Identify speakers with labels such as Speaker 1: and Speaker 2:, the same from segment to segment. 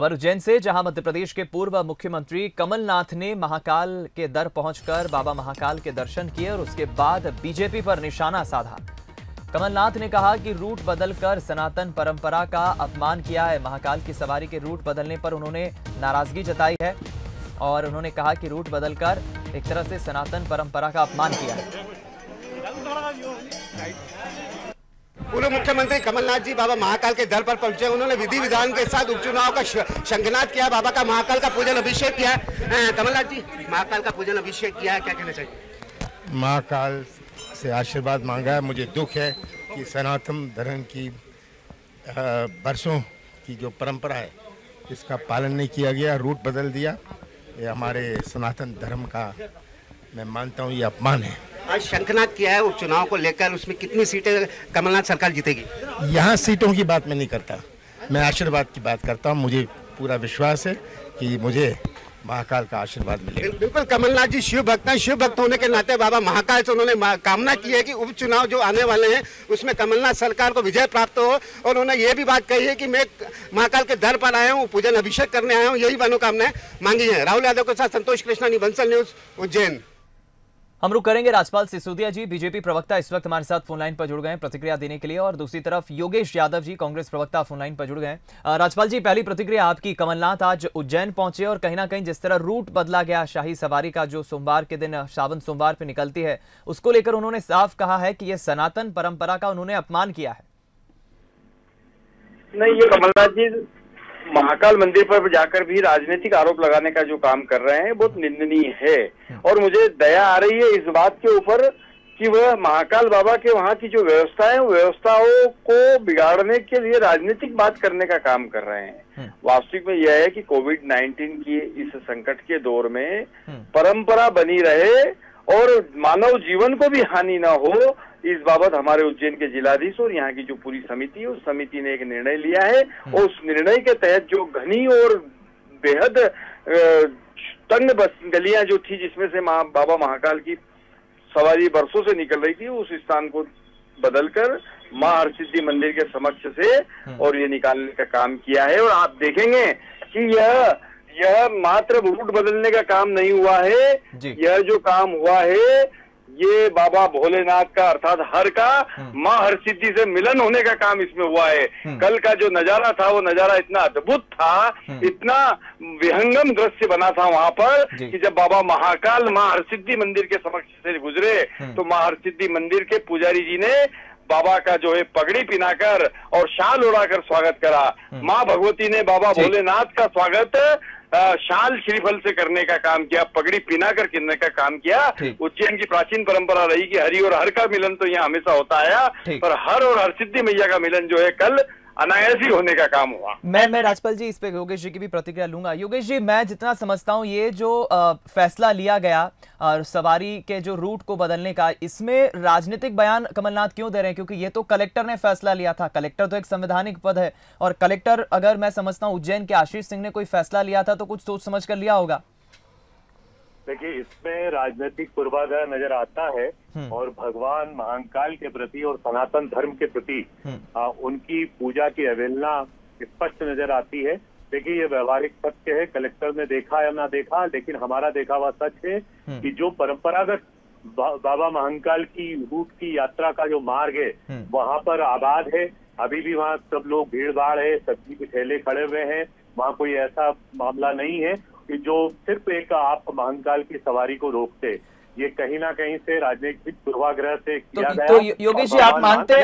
Speaker 1: उज्जैन से, जहां मध्य प्रदेश के पूर्व मुख्यमंत्री कमलनाथ ने महाकाल के दर पहुंचकर बाबा महाकाल के दर्शन किए और उसके बाद बीजेपी पर निशाना साधा। कमलनाथ ने कहा कि रूट बदलकर सनातन परंपरा का अपमान किया है। महाकाल की सवारी के रूट बदलने पर उन्होंने नाराजगी जताई है और उन्होंने कहा कि रूट बदलकर एक तरह से सनातन परंपरा का अपमान किया है।
Speaker 2: पूर्व मुख्यमंत्री कमलनाथ जी बाबा महाकाल के दर पर पहुंचे। उन्होंने विधि विधान के साथ उपचुनाव का शंखनाद किया, बाबा का महाकाल का पूजन अभिषेक किया। कमलनाथ जी महाकाल का पूजन अभिषेक किया है, क्या कहना चाहिए?
Speaker 3: महाकाल से आशीर्वाद मांगा है। मुझे दुख है कि सनातन धर्म की वर्षों की जो परंपरा है इसका पालन नहीं किया गया, रूट बदल दिया। ये हमारे सनातन धर्म का मैं मानता हूँ ये अपमान है।
Speaker 2: आज शंखनाद किया है उपचुनाव को लेकर, उसमें कितनी सीटें कमलनाथ सरकार जीतेगी?
Speaker 3: यहाँ सीटों की बात मैं नहीं करता, मैं आशीर्वाद की बात करता हूँ। मुझे पूरा विश्वास है कि मुझे महाकाल का आशीर्वाद मिलेगा।
Speaker 2: बिल्कुल, कमलनाथ जी शिव भक्त हैं। शिव भक्त होने के नाते बाबा महाकाल से उन्होंने कामना की है कि उपचुनाव जो आने वाले हैं उसमें कमलनाथ सरकार को विजय प्राप्त हो। और उन्होंने ये भी बात कही है कि मैं महाकाल के दर पर आया हूँ, पूजन अभिषेक करने आया हूँ, यही मनोकामनाएं मांगी है। राहुल यादव के साथ संतोष कृष्णानी, बंसल न्यूज, उज्जैन।
Speaker 1: हम रुक करेंगे राजपाल सिसोदिया जी, बीजेपी प्रवक्ता इस वक्त हमारे साथ फोनलाइन पर जुड़ गए हैं प्रतिक्रिया देने के लिए, और दूसरी तरफ योगेश यादव जी, कांग्रेस प्रवक्ता, फोनलाइन पर जुड़ गए हैं। राजपाल जी, पहली प्रतिक्रिया आपकी। कमलनाथ आज उज्जैन पहुंचे और कहीं ना कहीं जिस तरह रूट बदला गया शाही सवारी का, जो सोमवार के दिन सावन सोमवार पे निकलती है, उसको लेकर उन्होंने साफ कहा है कि यह सनातन परंपरा का उन्होंने अपमान किया है।
Speaker 4: नहीं, ये कमलनाथ जी महाकाल मंदिर पर जाकर भी राजनीतिक आरोप लगाने का जो काम कर रहे हैं बहुत निंदनीय है। और मुझे दया आ रही है इस बात के ऊपर कि वह महाकाल बाबा के वहाँ की जो व्यवस्था है, व्यवस्थाओं को बिगाड़ने के लिए राजनीतिक बात करने का काम कर रहे हैं। वास्तविक में यह है कि कोविड-19 की इस संकट के दौर में परंपरा बनी रहे और मानव जीवन को भी हानि न हो, इस बाबत हमारे उज्जैन के जिलाधीश और यहाँ की जो पूरी समिति है, उस समिति ने एक निर्णय लिया है। और उस निर्णय के तहत जो घनी और बेहद तंग गलियां जो थी, जिसमें से बाबा महाकाल की सवारी बरसों से निकल रही थी, उस स्थान को बदलकर मां हरसिद्धि मंदिर के समक्ष से और ये निकालने का काम किया है। और आप देखेंगे कि यह मात्र रूट बदलने का काम नहीं हुआ है, यह जो काम हुआ है ये बाबा भोलेनाथ का अर्थात हर का मां हरसिद्धि से मिलन होने का काम इसमें हुआ है। कल का जो नजारा था वो नजारा इतना अद्भुत था, इतना विहंगम दृश्य बना था वहां पर कि जब बाबा महाकाल मां हरसिद्धि मंदिर के समक्ष से गुजरे तो मां हरसिद्धि मंदिर के पुजारी जी ने बाबा का जो है पगड़ी पिनाकर और शाल उड़ाकर स्वागत करा। मां भगवती ने बाबा भोलेनाथ का स्वागत शाल श्रीफल से करने का काम किया, पगड़ी पिनाकर करने का काम किया। उज्जैन की प्राचीन परंपरा रही कि हरि और हर का मिलन तो यहाँ हमेशा होता आया, पर हर और हरसिद्धि मैया का मिलन जो है कल अनायासी होने का काम हुआ।
Speaker 1: मैं राजपाल जी इस पे योगेश जी की भी प्रतिक्रिया लूंगा। योगेश जी, मैं जितना समझता हूं ये जो फैसला लिया गया और सवारी के जो रूट को बदलने का, इसमें राजनीतिक बयान कमलनाथ क्यों दे रहे हैं? क्योंकि ये तो कलेक्टर ने फैसला लिया था, कलेक्टर तो एक संवैधानिक पद है, और कलेक्टर, अगर मैं समझता हूँ उज्जैन के आशीष सिंह ने कोई फैसला लिया था तो कुछ सोच समझ कर लिया होगा।
Speaker 5: देखिए, इसमें राजनीतिक पूर्वाग्रह नजर आता है और भगवान महाकाल के प्रति और सनातन धर्म के प्रति उनकी पूजा की अवहेलना स्पष्ट नजर आती है। देखिए, ये व्यवहारिक सत्य है, कलेक्टर ने देखा या ना देखा, लेकिन हमारा देखा हुआ सच है कि जो परंपरागत बाबा महाकाल की रूट की यात्रा का जो मार्ग है वहाँ पर आबाद है। अभी भी वहाँ सब लोग भीड़ भाड़ है, सब्जी के ठेले खड़े हुए हैं, वहाँ कोई ऐसा मामला नहीं है कि जो सिर्फ एक आप महाकाल की सवारी को रोकते। ये कहीं ना कहीं से राजनीतिक पूर्वाग्रह से किया गया।
Speaker 1: तो योगेश जी, आप मानते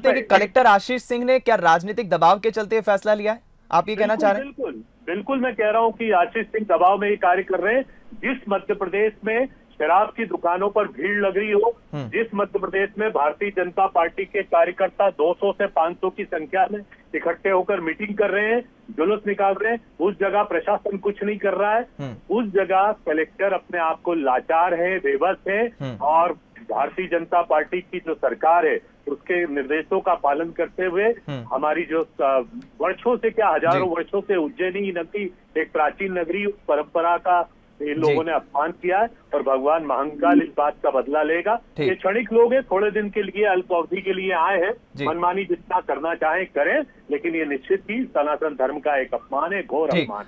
Speaker 1: हैं कि कलेक्टर आशीष सिंह ने क्या राजनीतिक दबाव के चलते फैसला लिया है? आप ये कहना चाह रहे हैं?
Speaker 5: बिल्कुल बिल्कुल, मैं कह रहा हूँ कि आशीष सिंह दबाव में ये कार्य कर रहे हैं। जिस मध्य प्रदेश में शराब की दुकानों पर भीड़ लग रही हो, जिस मध्य प्रदेश में भारतीय जनता पार्टी के कार्यकर्ता 200 से 500 की संख्या में इकट्ठे होकर मीटिंग कर रहे हैं, जुलूस निकाल रहे हैं, उस जगह प्रशासन कुछ नहीं कर रहा है। उस जगह कलेक्टर अपने आप को लाचार है, बेबस है, और भारतीय जनता पार्टी की जो सरकार है उसके निर्देशों का पालन करते हुए हमारी जो वर्षों से क्या हजारों वर्षों से उज्जैनी नगरी एक प्राचीन नगरी, उस परंपरा का इन लोगों ने अपमान किया है और भगवान महाकाल इस बात का बदला लेगा। ये क्षणिक लोग हैं, थोड़े दिन के लिए, अल्प अवधि के लिए आए हैं, मनमानी जितना करना चाहें करें, लेकिन ये निश्चित ही सनातन धर्म का एक अपमान है, घोर अपमान।